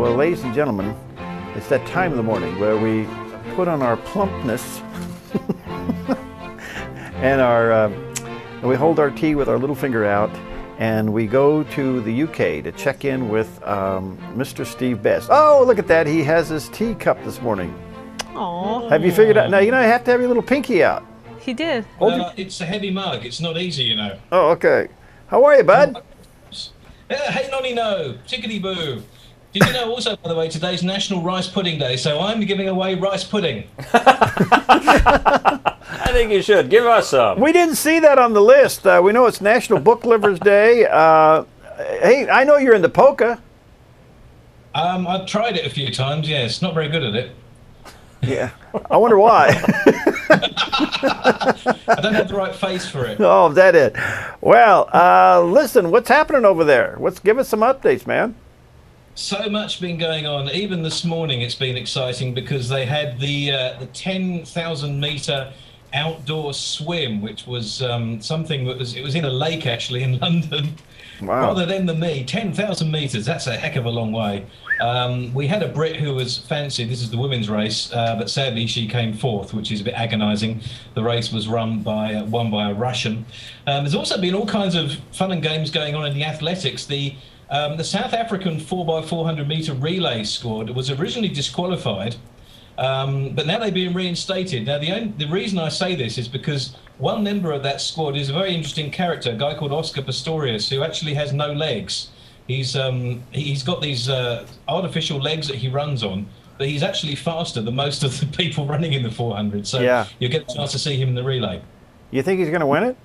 Well, ladies and gentlemen, it's that time of the morning where we put on our plumpness and we hold our tea with our little finger out, and we go to the UK to check in with Mr. Steve Best. Oh, look at that. He has his teacup this morning. Aww. Have you figured out? Now, you know, you have to have your little pinky out. He did. It's a heavy mug. It's not easy, you know. Oh, okay. How are you, bud? Hey, nonny no. Chickadee boo. Did you know also, by the way, today's National Rice Pudding Day, so I'm giving away rice pudding. I think you should. Give us some. We didn't see that on the list. We know it's National Book Lovers Day. Hey, I know you're into polka. I've tried it a few times, yes. Not very good at it. Yeah. I wonder why. I don't have the right face for it. Oh, is that it? Well, listen, what's happening over there? Give us some updates, man. So much been going on. Even this morning it's been exciting because they had the 10,000-meter outdoor swim, which was something that was in a lake actually in London. Wow. Rather than me, 10,000 meters, that's a heck of a long way. We had a Brit who was fancied. This is the women's race, but sadly she came fourth, which is a bit agonizing. The race was won by a Russian. There's also been all kinds of fun and games going on in the athletics. The South African 4x400 meter relay squad was originally disqualified, but now they've been reinstated. Now, the reason I say this is because one member of that squad is a very interesting character, a guy called Oscar Pistorius, who actually has no legs. He's got these artificial legs that he runs on, but he's actually faster than most of the people running in the 400. So yeah, you'll get a chance to see him in the relay. You think he's going to win it?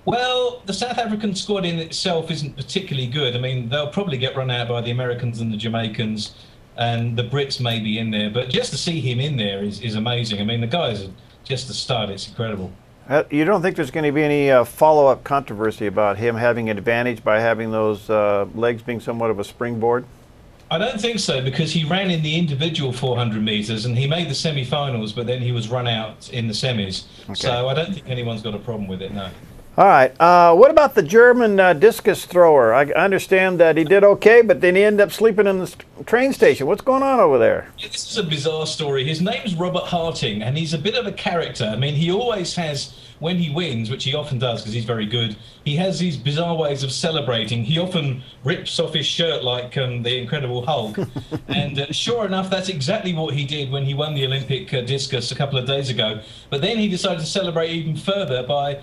Well, the South African squad in itself isn't particularly good. I mean, they'll probably get run out by the Americans and the Jamaicans, and the Brits may be in there. But just to see him in there is amazing. I mean, the guy's just a stud. It's incredible. You don't think there's going to be any follow-up controversy about him having an advantage by having those legs being somewhat of a springboard? I don't think so, because he ran in the individual 400 meters and he made the semi-finals, but then he was run out in the semis. Okay. So I don't think anyone's got a problem with it, no. All right. What about the German discus thrower? I understand that he did okay, but then he ended up sleeping in the train station. What's going on over there? Yeah, this is a bizarre story. His name's Robert Harting, and he's a bit of a character. I mean, he always has, when he wins, which he often does because he's very good, he has these bizarre ways of celebrating. He often rips off his shirt like the Incredible Hulk. And sure enough, that's exactly what he did when he won the Olympic discus a couple of days ago. But then he decided to celebrate even further by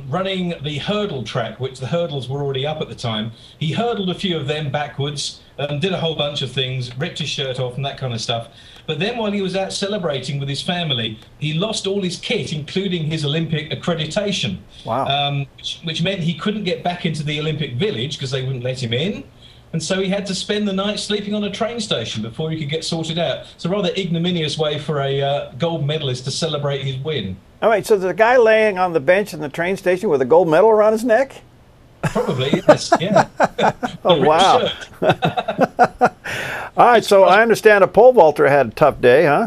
running the hurdle track, which the hurdles were already up at the time. He hurdled a few of them backwards, did a whole bunch of things, ripped his shirt off and that kind of stuff. But then while he was out celebrating with his family, he lost all his kit, including his Olympic accreditation. Wow. Which meant he couldn't get back into the Olympic Village because they wouldn't let him in. And so he had to spend the night sleeping on a train station before he could get sorted out. It's a rather ignominious way for a gold medalist to celebrate his win. All right, so there's a guy laying on the bench in the train station with a gold medal around his neck? Probably, yes, yeah. Oh, wow. All right, so I understand a pole vaulter had a tough day, huh?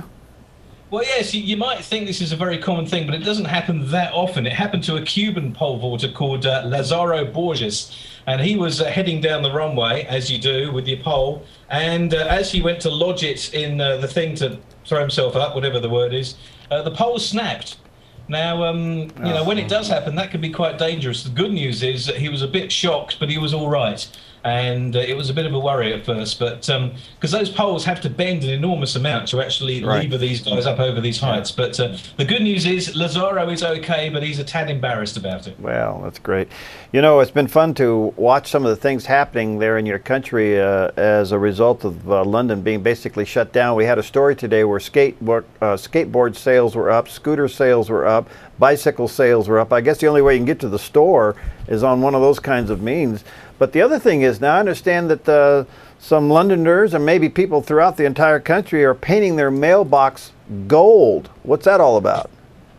Well, yes, you might think this is a very common thing, but it doesn't happen that often. It happened to a Cuban pole vaulter called Lazaro Borges, and he was heading down the runway, as you do with your pole, and as he went to lodge it in the thing to throw himself up, whatever the word is, the pole snapped. Now, you know, when it does happen, that can be quite dangerous. The good news is that he was a bit shocked, but he was all right. And it was a bit of a worry at first, but because those poles have to bend an enormous amount to actually lever these guys up over these heights. But the good news is Lazaro is okay, but he's a tad embarrassed about it. Well, that's great. You know, it's been fun to watch some of the things happening there in your country as a result of London being basically shut down. We had a story today where skateboard sales were up, scooter sales were up, bicycle sales were up. I guess the only way you can get to the store is on one of those kinds of means. But the other thing is, now I understand that some Londoners and maybe people throughout the entire country are painting their mailbox gold. What's that all about?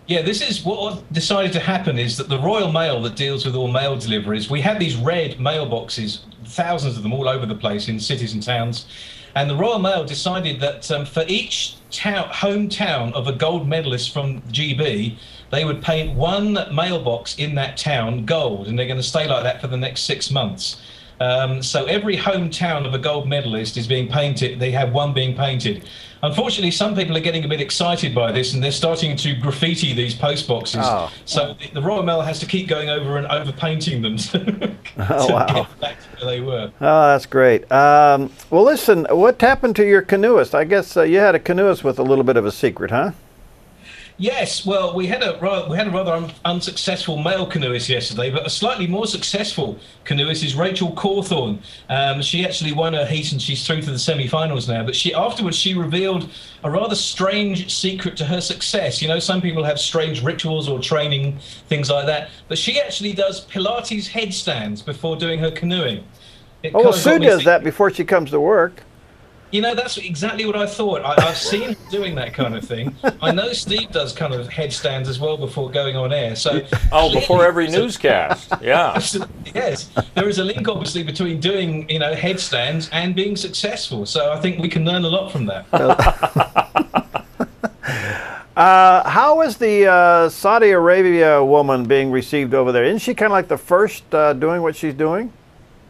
Yeah, this is what decided to happen is that the Royal Mail that deals with all mail deliveries, we have these red mailboxes, thousands of them all over the place in cities and towns. And the Royal Mail decided that for each hometown of a gold medalist from GB, they would paint one mailbox in that town gold, and they're going to stay like that for the next 6 months. So every hometown of a gold medalist is being painted. They have one being painted. Unfortunately, some people are getting a bit excited by this, and they're starting to graffiti these post boxes. Oh. So the Royal Mail has to keep going over and over painting them to get back to where they were. Oh, that's great. Well, listen, what happened to your canoeist? I guess you had a canoeist with a little bit of a secret, huh? Yes, well, we had a rather unsuccessful male canoeist yesterday, but a slightly more successful canoeist is Rachel Cawthorne. She actually won her heat and she's through to the semi-finals now. But afterwards she revealed a rather strange secret to her success. You know, some people have strange rituals or training, things like that. But she actually does pilates headstands before doing her canoeing. Oh, well, Sue does that before she comes to work. You know, that's exactly what I thought. I've seen him doing that kind of thing. I know Steve does kind of headstands as well before going on air. So before every newscast, yeah. Yes, there is a link obviously between doing, you know, headstands and being successful. So I think we can learn a lot from that. How is the Saudi Arabia woman being received over there? Isn't she kind of like the first doing what she's doing?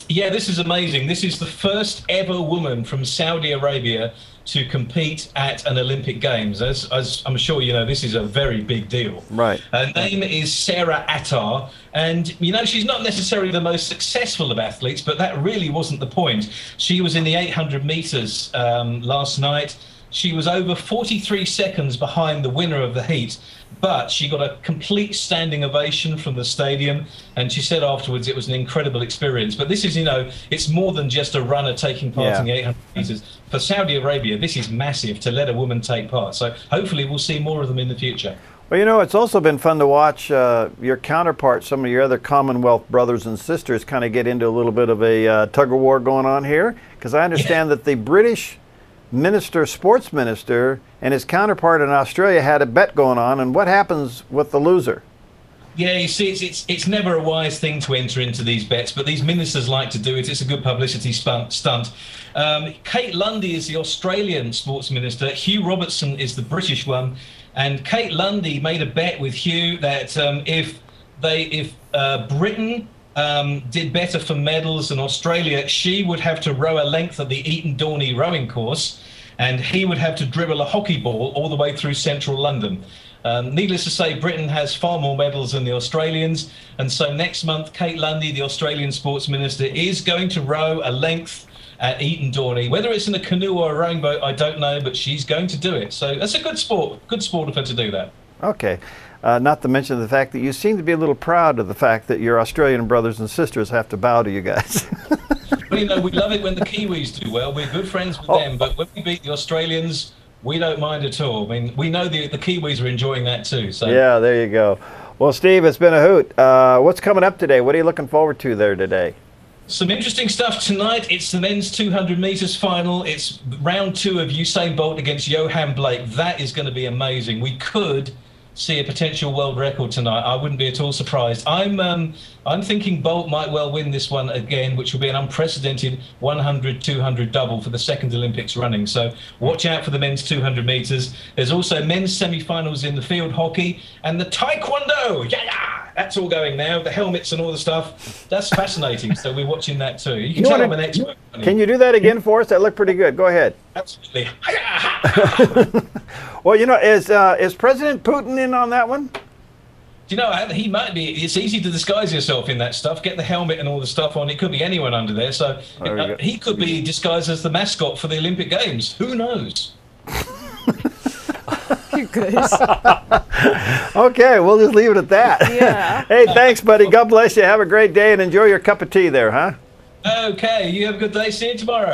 Yeah, this is amazing. This is the first ever woman from Saudi Arabia to compete at an Olympic Games. As I'm sure you know, this is a very big deal. Right. Her name is Sarah Attar, and you know, she's not necessarily the most successful of athletes, but that really wasn't the point. She was in the 800 meters last night. She was over 43 seconds behind the winner of the heat, but she got a complete standing ovation from the stadium, and she said afterwards it was an incredible experience. But this is, you know, it's more than just a runner taking part in the 800 meters. For Saudi Arabia, this is massive to let a woman take part. So hopefully we'll see more of them in the future. Well, you know, it's also been fun to watch your counterparts, some of your other Commonwealth brothers and sisters, kind of get into a little bit of a tug-of-war going on here, because I understand that the British sports minister, and his counterpart in Australia had a bet going on, and what happens with the loser? Yeah, you see, it's never a wise thing to enter into these bets, but these ministers like to do it. It's a good publicity stunt. Kate Lundy is the Australian sports minister. Hugh Robertson is the British one, and Kate Lundy made a bet with Hugh that if Britain did better for medals than Australia, she would have to row a length of the Eton Dorney rowing course, and he would have to dribble a hockey ball all the way through central London. Needless to say, Britain has far more medals than the Australians, and so next month Kate Lundy, the Australian sports minister, is going to row a length at Eton Dorney. Whether it's in a canoe or a rowing boat, I don't know, but she's going to do it. So that's a good sport of her to do that. Okay. Not to mention the fact that you seem to be a little proud of the fact that your Australian brothers and sisters have to bow to you guys. Well, you know, we love it when the Kiwis do well. We're good friends with them, but when we beat the Australians, we don't mind at all. I mean, we know the Kiwis are enjoying that too. So. Yeah, there you go. Well, Steve, it's been a hoot. What's coming up today? What are you looking forward to there today? Some interesting stuff tonight. It's the men's 200 meters final. It's round 2 of Usain Bolt against Johan Blake. That is going to be amazing. We could see a potential world record tonight. I wouldn't be at all surprised. I'm thinking Bolt might well win this one again, which will be an unprecedented 100-200 double for the second Olympics running. So watch out for the men's 200 meters. There's also men's semi-finals in the field hockey and the taekwondo. Yeah, that's all going now. The helmets and all the stuff. That's fascinating. So we're watching that too. You can tell I'm an expert. Can you do that again for us? That looked pretty good. Go ahead. Absolutely. Well, you know, is President Putin in on that one? Do you know, he might be. It's easy to disguise yourself in that stuff. Get the helmet and all the stuff on. It could be anyone under there. So he could be disguised as the mascot for the Olympic Games. Who knows? You guys. Okay, we'll just leave it at that. Yeah. Hey, thanks, buddy. God bless you. Have a great day and enjoy your cup of tea there, huh? Okay, you have a good day. See you tomorrow.